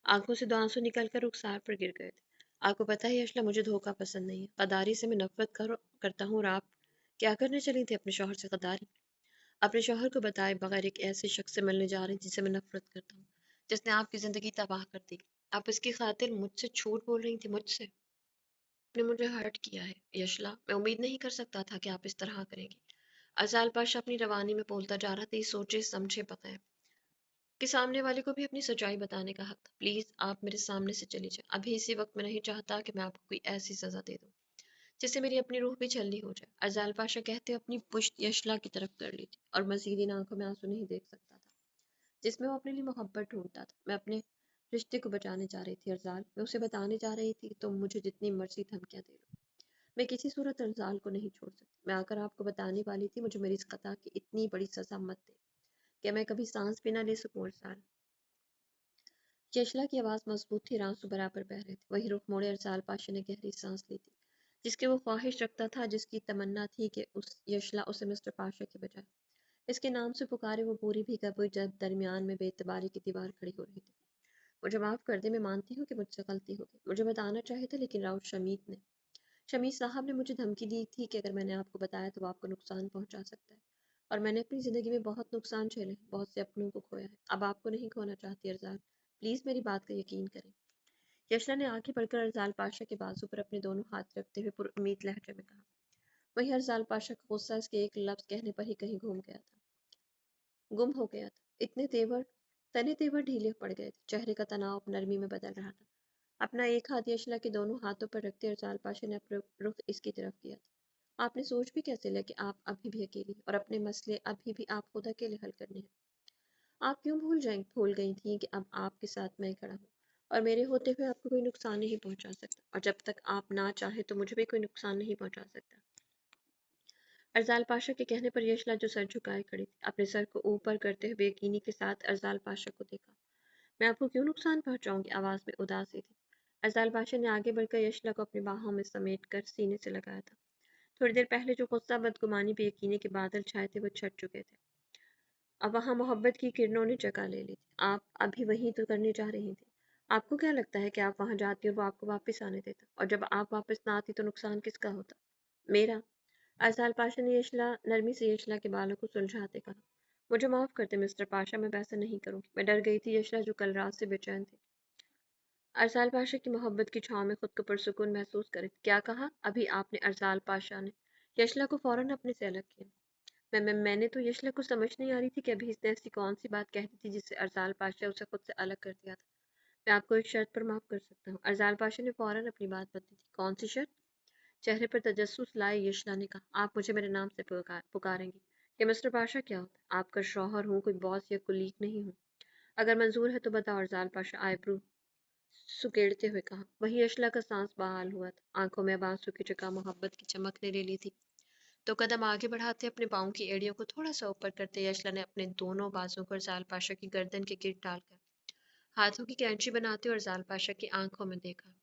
आंखों से दो आंसू निकलकर रुखसार पर गिर गए थे। आपको पता है अशला, मुझे धोखा पसंद नहीं है। गद्दारी से मैं नफरत करता हूँ। और आप क्या करने चली थी अपने शौहर से? गद्दारी? अपने शौहर को बताए बगैर एक ऐसे शख्स से मिलने जा रही थी जिसे मैं नफरत करता हूँ, जिसने आपकी जिंदगी तबाह कर दी। आप इसकी खातिर मुझसे झूठ बोल रही थी? मुझसे? आपने मुझे हर्ट किया है यशला, मैं उम्मीद नहीं कर सकता था कि आप इस तरह करेंगी। अजाल पाशा अपनी रवानी में बोलता जा रहा था, ये सोचे समझे बगैर कि सामने वाले को भी अपनी सच्चाई बताने का हक था। प्लीज आप मेरे सामने से चली जाए, अभी इसी वक्त मैं नहीं चाहता कि मैं आपको कोई ऐसी सजा दे दूं जिससे मेरी अपनी रूह भी छलनी हो जाए। अजाल पाशा कहते अपनी पुश्त यशला की तरफ कर ली थी और मजीद इन आंखों में आंसू नहीं देख सकता था जिसमें वो अपने लिए मोहब्बत ढूंढता था। मैं अपने रिश्ते को बचाने जा रही थी अरजाल, मैं उसे बताने जा रही थी तुम मुझे जितनी मर्जी धमकियां दे लो, मैं किसी सूरत अरजाल को नहीं छोड़ सकती। मैं आकर आपको बताने वाली थी, मुझे मेरी इस खता की इतनी बड़ी सजा मत दे कि मैं कभी सांस भी ना ले सकूं अरजाल। यशला की आवाज़ मजबूत थी, आंसू बराबर बह रहे थे। वही रुख मोड़े अरसाल पाशा ने गहरी सांस ली थी, जिसकी वो ख्वाहिश रखता था, जिसकी तमन्ना थी कि उस यशला उसे मिस्टर पाशा के बजाय इसके नाम से पुकारे। वो पूरी भी कब जब दरमियान में बेतबारी की दीवार खड़ी हो रही थी। मुझे माफ़ कर दे, मैं मानती हूँ कि मुझसे गलती हो गई, मुझे बताना चाहिए था, लेकिन राउत शमीत ने शमीस साहब ने मुझे धमकी दी थी कि अगर मैंने आपको बताया तो वो आपको नुकसान पहुंचा सकता है, और मैंने अपनी ज़िंदगी में बहुत नुकसान झेले, बहुत से अपनों को खोया है। अब आपको नहीं खोना चाहती अरजाल, प्लीज़ मेरी बात का यकीन करें। यशला ने आगे बढ़कर अरजाल पाशा के बाजू पर अपने दोनों हाथ रखते हुए पुरउम्मीद लहजे में कहा। वहीं अरजाल पाशा का गुस्सा इसके एक लफ्ज़ कहने पर ही कहीं गुम हो गया था। तने तेवर ढीले पड़ गए थे, चेहरे का तनाव नरमी में बदल रहा था। अपना एक हाथ यशला के दोनों हाथों पर रखते अरजाल पाशा ने अपना रुख इसकी तरफ किया था। आपने सोच भी कैसे लिया कि आप अभी भी अकेली हैं और अपने मसले अभी भी आप खुद अकेले हल करने हैं? आप क्यों भूल गई थी कि अब आपके साथ मैं खड़ा हूँ और मेरे होते हुए आपको कोई नुकसान नहीं पहुंचा सकता, और जब तक आप ना चाहे तो मुझे भी कोई नुकसान नहीं पहुंचा सकता। अरजाल पाशा के कहने पर यशला जो सर झुकाए खड़ी थी, अपने सर को ऊपर करते हुए बेयकीनी के साथ अरजाल पाशा को देखा। मैं आपको क्यों नुकसान पहुंचाऊंगी? आवाज में उदासी थी। अरजाल पाशा ने आगे बढ़कर यशला को अपनी बाहों में समेट कर सीने से लगाया था। थोड़ी देर पहले जो गुस्सा, बदगुमानी, बेयकीनी के बादल छाए थे वो छट चुके थे। अब वहां मोहब्बत की किरणों ने जगह ले ली थी। आप अभी वही तो करने जा रही थी। आपको क्या लगता है कि आप वहां जाती और वो आपको वापस आने देता, और जब आप वापस ना आती तो नुकसान किसका होता? मेरा। अरसाल पाशा ने नरमी से यशला के बालों को सुलझाते कहा। मुझे माफ करते मिस्टर पाशा, मैं वैसा नहीं करूंगी। मैं डर गई थी यशला, जो कल रात से बेचैन थे। अरसाल पाशा की मोहब्बत की छांव में खुद को पुरसुकून महसूस करे। क्या कहा? अभी आपने? अरसाल पाशा ने यशला को फौरन अपने से अलग किया। मैंने तो यशला को समझ नहीं आ रही थी कि अभी इसने ऐसी कौन सी बात कह दी थी जिससे अरसाल पाशा उसे खुद से अलग कर दिया था। मैं आपको एक शर्त पर माफ कर सकता हूँ। अरसाल पाशा ने फौरन अपनी बात बदली थी। कौन सी शर्त? चेहरे पर तजस्सुस लाए यशला ने कहा। आप मुझे मेरे नाम से पुकारेंगी। कि मिस्टर पाशा क्या होता है? आपका शौहर हूँ, कोई बॉस या कुलीग नहीं हूँ। अगर मंजूर है तो बताओ। अरसाल पाशा आईब्रू सुकेड़ते हुए कहा। वही यशला का सांस बहाल हुआ था। आंखों में आंसू की जगह मोहब्बत की चमक ने ले ली थी। तो कदम आगे बढ़ाते अपने पाँव की एड़ियों को थोड़ा सा ऊपर करते यशला ने अपने दोनों बाजों को अरसाल पाशा की गर्दन के गिर्द डालकर हाथों की कैंची बनाते और अरसाल पाशा की आंखों में देखा।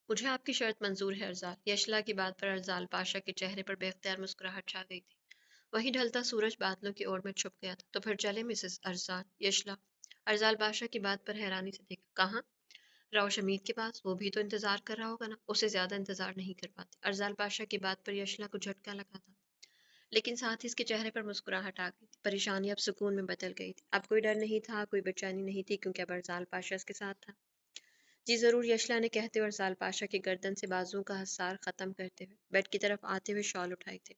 मुझे आपकी शर्त मंजूर है अरसाल। यशला की बात पर अरसाल पाशा के चेहरे पर बेख्तियार मुस्कुराहट छा गई थी। वहीं ढलता सूरज बादलों की ओर में छुप गया था। तो फिर चले मिसेस अरसाल। यशला अरसाल पाशा की बात पर हैरानी से देखा। कहाँ? राव शमीद के पास। वो भी तो इंतजार कर रहा होगा ना? उसे ज्यादा इंतजार नहीं कर पाते। अरसाल पाशा की बात पर यशला को झटका लगा था, लेकिन साथ ही इसके चेहरे पर मुस्कुराहट आ गई थी। परेशानी अब सुकून में बदल गई थी। अब कोई डर नहीं था, कोई बेचैनी नहीं थी, क्योंकि अब अरसाल पाशा इसके साथ था। जी जरूर, यशला ने कहते हुए अरसाल पाशा की गर्दन से बाजुओं का हसार खत्म करते हुए बेड की तरफ आते हुए शॉल उठाए थे,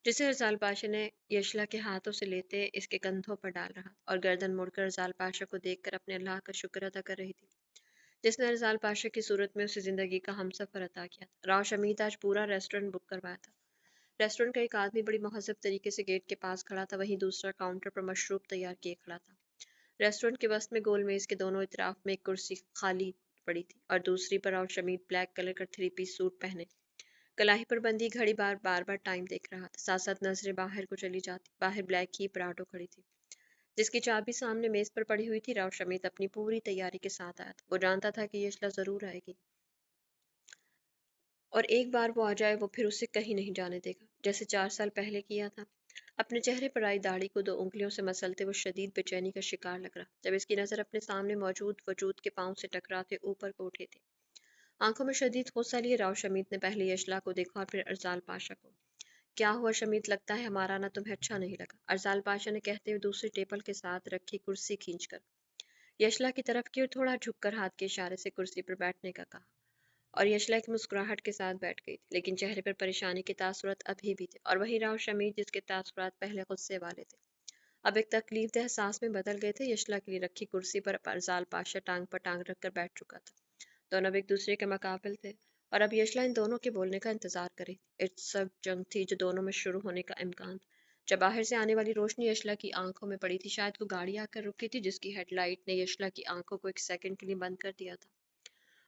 जिसे अरसाल पाशा ने यशला के हाथों से लेते इसके कंधों पर डाल रहा, और गर्दन मुड़कर अरसाल पाशा को देखकर अपने अल्लाह का शुक्र अदा कर रही थी, जिसने अरसाल पाशा की सूरत में उसे जिंदगी का हमसफर अता किया था। राव शमीद आज पूरा रेस्टोरेंट बुक करवाया था। रेस्टोरेंट का एक आदमी बड़ी महज़ब तरीके से गेट के पास खड़ा था, वहीं दूसरा काउंटर पर मशरूब तैयार किए खड़ा था। रेस्टोरेंट के वस्त में गोल मेज के दोनों इतराफ में एक कुर्सी खाली पड़ी थी, और दूसरी पर राव शमीद ब्लैक कलर का थ्री पीस सूट पहने कलाई पर बंदी घड़ी बार बार टाइम देख रहा था। साथ साथ नजरें बाहर को चली जाती। बाहर ब्लैक की पराठो खड़ी थी, जिसकी चाबी सामने मेज पर पड़ी हुई थी। राव शमीद अपनी पूरी तैयारी के साथ आया था। वो जानता था कि यशला जरूर आएगी, और एक बार वो आ जाए वो फिर उसे कहीं नहीं जाने देगा, जैसे 4 साल पहले किया था। अपने चेहरे पर आई दाढ़ी को 2 उंगलियों से मसलते वो शदीद बेचैनी का शिकार लग रहा, जब इसकी नज़र अपने सामने मौजूद वजूद के पांव से टकराते ऊपर को उठे थे। आंखों में शदीद गुस्सा लिए राव शमीद ने पहले यशला को देखा और फिर अरसाल पाशा को। क्या हुआ शमीद? लगता है हमारा आना तुम्हें अच्छा नहीं लगा, अरसाल पाशा ने कहते हुए दूसरी टेबल के साथ रखी कुर्सी खींचकर यशला की तरफ की और थोड़ा झुककर हाथ के इशारे से कुर्सी पर बैठने का कहा, और यशला की मुस्कुराहट के साथ बैठ गई थी, लेकिन चेहरे पर परेशानी के तासुरात अभी भी थे। और वही राव शमीद, जिसके तासुरात पहले गुस्से वाले थे, अब एक तकलीफ दह एहसास में बदल गए थे। यशला के लिए रखी कुर्सी पर अरसाल पाशा टांग पर टांग रखकर बैठ चुका था। दोनों अब एक दूसरे के मुकाबिल थे, और अब यशला इन दोनों के बोलने का इंतजार कर रही थी। इट्स सब जंग थी जो दोनों में शुरू होने का इम्कान था। जब बाहर से आने वाली रोशनी यशला की आंखों में पड़ी थी, शायद वो गाड़ी आकर रुकी थी, जिसकी हेडलाइट ने यशला की आंखों को एक सेकंड के लिए बंद कर दिया था।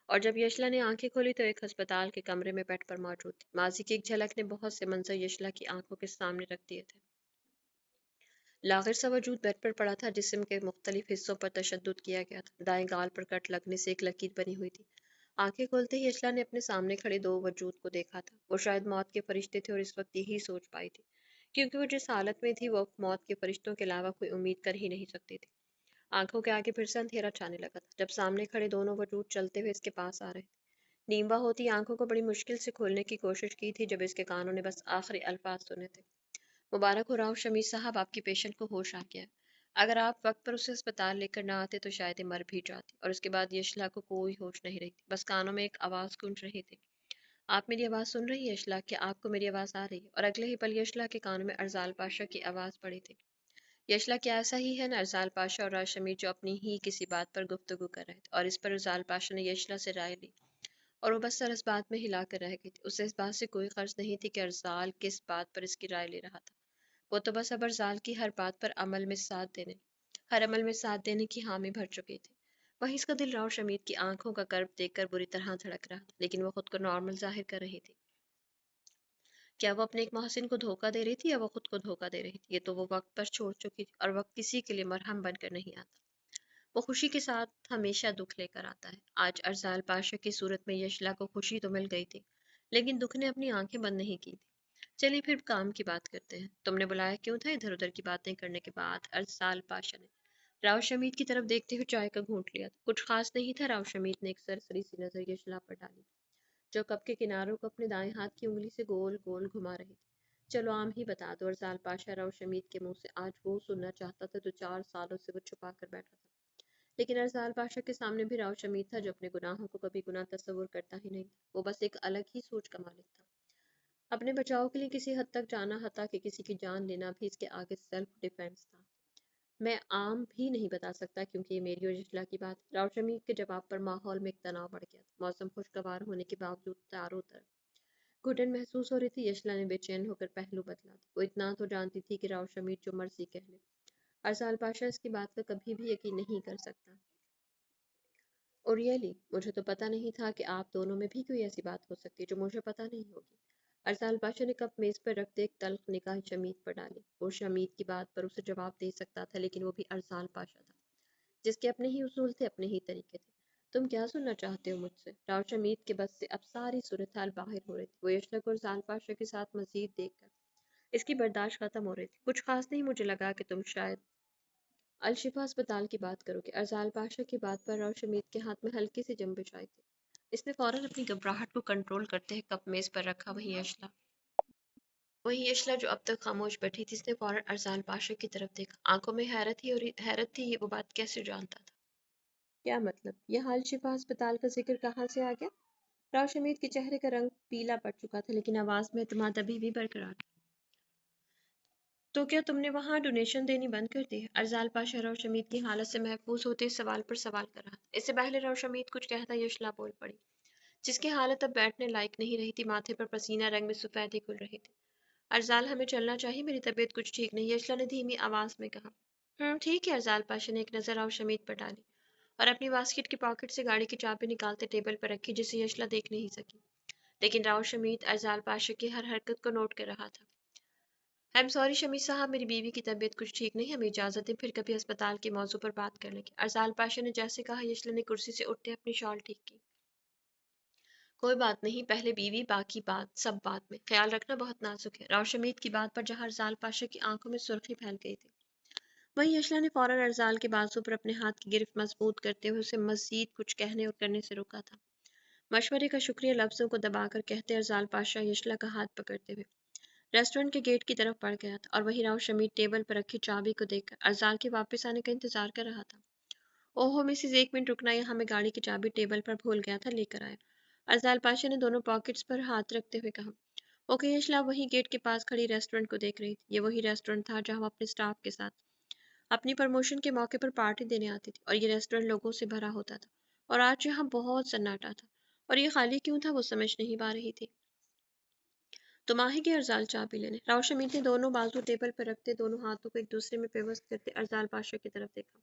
और जब यशला ने आंखें खोली तो एक अस्पताल के कमरे में बेड पर मौजूद थी। माजी की एक झलक ने बहुत से मंजर यशला की आंखों के सामने रख दिए थे। लागिर सा वजूद बेड पर पड़ा था, जिस्म के मुख्तलिफ हिस्सों पर तशद्दुद किया गया था। दाएं गाल पर कट लगने से एक लकीर बनी हुई थी। आंखें खोलते ही यशला ने अपने सामने खड़े दो वजूद को देखा था। वो शायद मौत के फरिश्ते थे, और इस वक्त यही सोच पाई थी, क्योंकि वो जिस हालत में थी वो मौत के फरिश्तों के अलावा कोई उम्मीद कर ही नहीं सकती थी। आंखों के आगे फिर से अंधेरा छाने लगा था, जब सामने खड़े दोनों वजूद चलते हुए इसके पास आ रहे थे। नींबा होती आंखों को बड़ी मुश्किल से खोलने की कोशिश की थी जब इसके कानों ने बस आखिरी अल्फाज सुने थे। मुबारक हो राव शमीर साहब, आपकी पेशेंट को होश आ गया है। अगर आप वक्त पर उसे अस्पताल लेकर ना आते तो शायद ये मर भी जाती। और उसके बाद यशला को कोई होश नहीं रही थी, बस कानों में एक आवाज़ गूंज रही थी। आप मेरी आवाज़ सुन रही है यशला? क्या आपको मेरी आवाज़ आ रही है? और अगले ही पल यशला के कानों में अरजाल पाशा की आवाज़ पड़ी थी। यशला, क्या ऐसा ही है ना? अरजाल पाशा और राज शमीर जो अपनी ही किसी बात पर गुफ्तगू कर रहे थे, और इस पर अरजाल पाशा ने यशला से राय ली और वो बस सर इस बात में हिला कर रह गई थी। उसे इस बात से कोई गर्ज नहीं थी कि अरजाल किस बात पर इसकी राय ले रहा था। वो तो बस अब अरजाल की हर बात पर हर अमल में साथ देने की हामी भर चुकी थी। वहीं इसका दिल राव शमीर की आंखों का कर्व देखकर बुरी तरह धड़क रहा था, लेकिन वो खुद को नॉर्मल जाहिर कर रही थी। क्या वो अपने एक मोहसिन को धोखा दे रही थी या वो खुद को धोखा दे रही थी? ये तो वो वक्त पर छोड़ चुकी थी, और वक्त किसी के लिए मरहम बनकर नहीं आता। वो खुशी के साथ हमेशा दुख लेकर आता है। आज अरजाल पाशा की सूरत में यशला को खुशी तो मिल गई थी, लेकिन दुख ने अपनी आंखें बंद नहीं की थी। चलिए फिर काम की बात करते हैं। तुमने बुलाया क्यों था? इधर उधर की बातें करने के बाद अरसाल पाशा ने राव शमीत की तरफ देखते हुए चाय का घूंट लिया। कुछ खास नहीं था। राव शमीत ने एक सरसरी सी नजर यशला पर डाली, जो कप के किनारों को अपने दाएं हाथ की उंगली से गोल गोल घुमा रही थी। चलो आम ही बता दो। अरसाल पाशा राव शमीत के मुंह से आज वो सुनना चाहता था जो 4 सालों से वो छुपा कर बैठा था। लेकिन अरसाल पाशा के सामने भी राव शमीत था जो अपने गुनाहों को कभी गुनाह तस्वुर करता ही नहीं था। वो बस एक अलग ही सोच का मालिक था। अपने बचाव के लिए किसी हद तक जाना, हता कि किसी की जान लेना भी इसके आगे सेल्फ डिफेंस था। मैं आम भी नहीं बता सकता क्योंकि ये मेरी और जिला की बात है। राव शमीत के जवाब पर माहौल में एक तनाव बढ़ गया था। मौसम खुशगवार होने के बावजूद चारों तरफ घुटन महसूस हो रही थी। यशला ने बेचैन होकर पहलू बदला था। वो इतना तो जानती थी कि राव शमीत जो मर्जी कह ले, अरसाल पाशा इसकी बात का कभी भी यकीन नहीं कर सकता। और रियली मुझे तो पता नहीं था कि आप दोनों में भी कोई ऐसी बात हो सकती है जो मुझे पता नहीं होगी। अरसाल पाशा ने कप मेज पर रखते एक तल्ख निगाह शमीत पर डाली। वो शमीत की बात पर उसे जवाब दे सकता था, लेकिन वो भी अरसाल पाशा था जिसके अपने ही उसूल थे, अपने ही तरीके थे। तुम क्या सुनना चाहते हो मुझसे? राव शमीत के बस से अब सारी सूरत हाल बाहर हो रही थी। वो यशरक और जाल पाशा के साथ मजीद देखकर इसकी बर्दाश्त खत्म हो रही थी। कुछ खास नहीं, मुझे लगा कि तुम शायद अलशिफा अस्पताल की बात करोगे। अरसाल पाशा की बात पर राव शमीत के हाथ में हल्की सी जंबिश आई थी। इसने फौरन अपनी घबराहट को कंट्रोल करते हुए कप मेज पर रखा। वही यशला जो अब तक खामोश बैठी थी, इसने फौरन अरसाल पाशा की तरफ देखा। आंखों में हैरत थी, ये वो बात कैसे जानता था? क्या मतलब? यह हाल शिफा अस्पताल का जिक्र कहाँ से आ गया? राव शमीत के चेहरे का रंग पीला पड़ चुका था, लेकिन आवाज में एतमाद अभी भी बरकरार था। तो क्या तुमने वहां डोनेशन देनी बंद कर दी? अरजाल पाशा राव शमीत की हालत से महफूज होते सवाल पर सवाल कर रहा था। इससे पहले राव शमीत कुछ कहता यशला बोल पड़ी, जिसकी हालत अब बैठने लायक नहीं रही थी। माथे पर पसीना रंग में सफेदी खुल रही थी। अरजाल, हमें चलना चाहिए, मेरी तबीयत कुछ ठीक नहीं, यशला ने धीमी आवाज में कहा। ठीक है। अरजाल पाशा ने एक नजर राव शमीत पर डाली और अपनी बास्केट की पॉकेट से गाड़ी की चाबी निकालते टेबल पर रखी, जिसे यशला देख नहीं सकी। लेकिन राव शमीत अरजाल पाशा की हर हरकत को नोट कर रहा था। आई एम सॉरी शमीत साहब, मेरी बीवी की तबीयत कुछ ठीक नहीं है, हमें इजाज़त दें, फिर कभी अस्पताल के मौजू पर बात कर लेंगे। अरसाल पाशा ने जैसे कहा, यशला ने कुर्सी से उठते अपनी शॉल ठीक की। कोई बात नहीं, पहले बीवी बाकी बात, सब बाद में, ख्याल रखना बहुत नाजुक है। राव शमीत की बात पर जहाँ अरसाल पाशा की आंखों में सुर्खी फैल गई थी, वहीं यशला ने फौरन अरसाल के बाजू पर अपने हाथ की गिरफ्त मजबूत करते हुए उसे मजीद कुछ कहने और करने से रोका था। मशवरे का शुक्रिया लफ्जों को दबाकर कहते अरसाल पाशा यशला का हाथ पकड़ते हुए रेस्टोरेंट के गेट की तरफ बढ़ गया था, और वही राव शमीत टेबल पर रखी चाबी को देखकर अरजाल के वापस आने का इंतजार कर रहा था। ओहो मिसिज, 1 मिनट रुकना, यहाँ मैं गाड़ी की चाबी टेबल पर भूल गया था, लेकर आया। अरजाल पाशा ने दोनों पॉकेट्स पर हाथ रखते हुए कहा। ओके यशला वही गेट के पास खड़ी रेस्टोरेंट को देख रही थी। ये वही रेस्टोरेंट था जहाँ वो अपने स्टाफ के साथ अपनी प्रमोशन के मौके पर पार्टी देने आती थी, और ये रेस्टोरेंट लोगों से भरा होता था। और आज यहाँ बहुत सन्नाटा था, और ये खाली क्यों था वो समझ नहीं पा रही थी। तुम आहे के अरजाल चाबी लेने? राव शमीत ने दोनों बाजू टेबल पर रखते दोनों हाथों को एक दूसरे में पेवस्त करते अरजाल पाशा की तरफ देखा।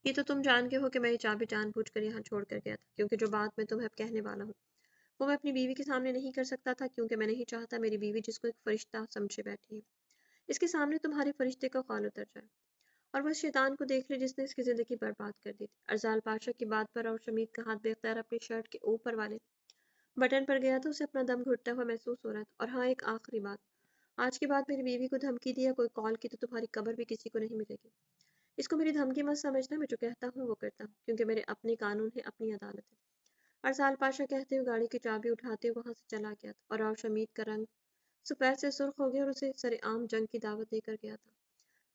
ये तो तुम जान के हो कि मैं ये चाबी जानबूझकर यहाँ छोड़ कर गया था, क्योंकि जो बात मैं तुम्हें अब कहने वाला हूँ वो मैं अपनी बीवी के सामने नहीं कर सकता था, क्योंकि मैं नहीं चाहता मेरी बीवी, जिसको एक फरिश्ता समझे बैठी है, इसके सामने तुम्हारे फरिश्ते का कौल उतर जाए और वह शैतान को देख ले जिसने इसकी जिंदगी बर्बाद कर दी थी। अरजाल पाशा की बात पर और शमीत का हाथ बेख्तियार अपनी शर्ट के ऊपर वाले बटन पर गया था। उसे अपना दम घुटता हुआ महसूस हो रहा था। और हाँ, एक आखिरी बात, आज के बाद मेरी बीवी को धमकी दी या कोई कॉल की तो तुम्हारी कब्र भी किसी को नहीं मिलेगी। इसको मेरी धमकी मत समझना, मैं जो कहता हूँ वो करता हूँ, क्योंकि मेरे अपने कानून है, अपनी अदालत है। ارسال پاشا کہتے ہوئے گاڑی کی چابی اٹھاتے ہوئے وہاں سے چلا گیا تھا اور راو شمید کا رنگ سپیر سے سرخ ہو گیا اور اسے سر عام جنگ کی دعوت دے کر گیا تھا۔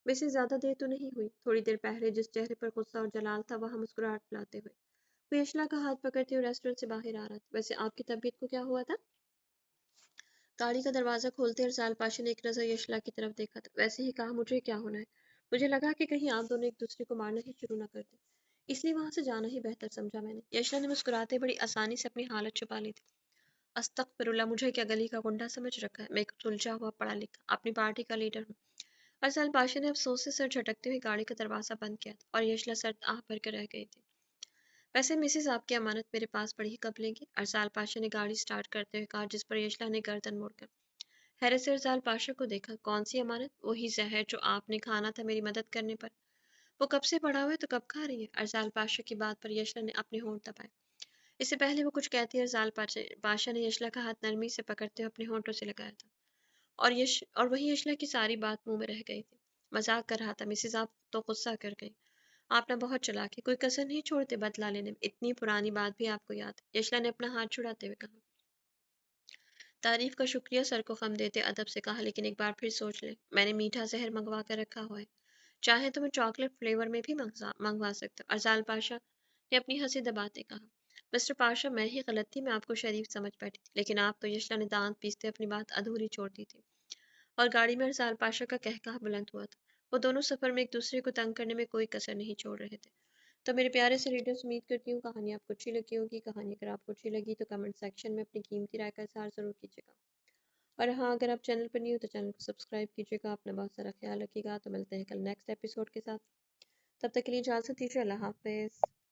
ویسے زیادہ دیر تو نہیں ہوئی، تھوڑی دیر پہلے جس چہرے پر غصہ اور جلال تھا وہاں مسکراہٹ لاتے ہوئے وہ یشلا کا ہاتھ پکڑتے ہوئے ریسٹورنٹ سے باہر آ رہا تھا۔ ویسے آپ کی طبیعت کو کیا ہوا تھا؟ گاڑی کا دروازہ کھولتے ارسال پاشا نے ایک نظر یشلا کی طرف دیکھا تھا۔ ویسے ہی کہا مجھے کیا ہونا ہے؟ مجھے لگا کہ کہیں آپ دونوں ایک دوسرے کو مارنا ہی شروع نہ کر دیں، اس لیے وہاں سے جانا ہی بہتر سمجھا میں نے۔ یشلا نے مسکراتے بڑی آسانی سے اپنی حالت چھپا لی تھی۔ استغفر اللہ، مجھے کیا گلی کا گنڈا سمجھ رکھا ہے؟ میں ایک سلجھا ہوا پڑھا لکھا اپنی پارٹی کا لیڈر ہوں۔ ارسال پاشا نے افسوس سے سر جھٹکتے ہوئے گاڑی کا دروازہ بند کیا تھا اور یشلا سر آہ بھر کے رہ گئی تھی۔ ویسے مسز آپ کی امانت میرے پاس پڑی کب لیں گی؟ ارسال پاشا نے گاڑی سٹارٹ کرتے ہوئے کہا، جس پر یشلا نے گردن موڑ کر حیرت سے ارسال پاشا کو دیکھا۔ کون سی امانت؟ وہی زہر جو آپ نے کھانا تھا میری مدد کرنے پر۔ وہ کب سے پڑا ہوا ہے تو کب کھا رہی ہے؟ ارسال پاشا کی بات پر یشلا نے اپنے ہونٹ دبائے۔ اس سے پہلے وہ کچھ کہتی ارسال پاشا نے یشلا کا ہاتھ نرمی سے پکڑتے ہوئے اپنے ہونٹوں سے لگایا تھا اور وہی یشلا کی ساری بات منہ میں رہ گئی تھی۔ مذاق کر رہا تھا مسز، آپ تو غصہ کر گئی۔ آپ نے بہت چلاک ہے، کوئی کسر نہیں چھوڑتے بدلہ لینے میں، اتنی پرانی بات بھی آپ کو یاد ہے؟ یشلا نے اپنا ہاتھ چھڑاتے ہوئے کہا۔ تعریف کا شکریہ، سر کو خم دیتے ادب سے کہا، لیکن ایک بار پھر سوچ لیں، میں نے میٹھا زہر منگوا کر رکھا ہوا ہے، چاہے تو میں چاکلیٹ فلیور میں بھی منگوا سکتا ہوں۔ ارسال پاشا نے اپنی ہنسی دباتے کہا، مسٹر پاشا میں ہی غلط تھی، میں آپ کو شریف سمجھ بیٹھی تھی، لیکن آپ تو… یشلا نے دانت پیستے اپنی بات ادھوری چھوڑ دی تھی اور گاڑی میں ارسال پاشا کا قہقہہ بلند ہوا تھا۔ وہ دونوں سفر میں ایک دوسرے کو تنگ کرنے میں کوئی کسر نہیں چھوڑ رہے تھے۔ تو میرے پیارے سے ریڈرز، امید کرتی ہوں کہانی آپ کو اچھی لگی ہوگی۔ کہانی اگر آپ کو اچھی لگی تو کمنٹ سیکشن میں اپنی قیمتی رائے کا اظہار ضرور کیجیے گا، اور ہاں اگر آپ چینل پر نہیں ہو تو چینل کو سبسکرائب کیجیے گا۔ اپنا بہت سارا خیال رکھیے گا، تو ملتے ہیں کل نیکسٹ ایپیسوڈ کے ساتھ، تب تک کے لیے اجازت دیجیے، اللہ حافظ۔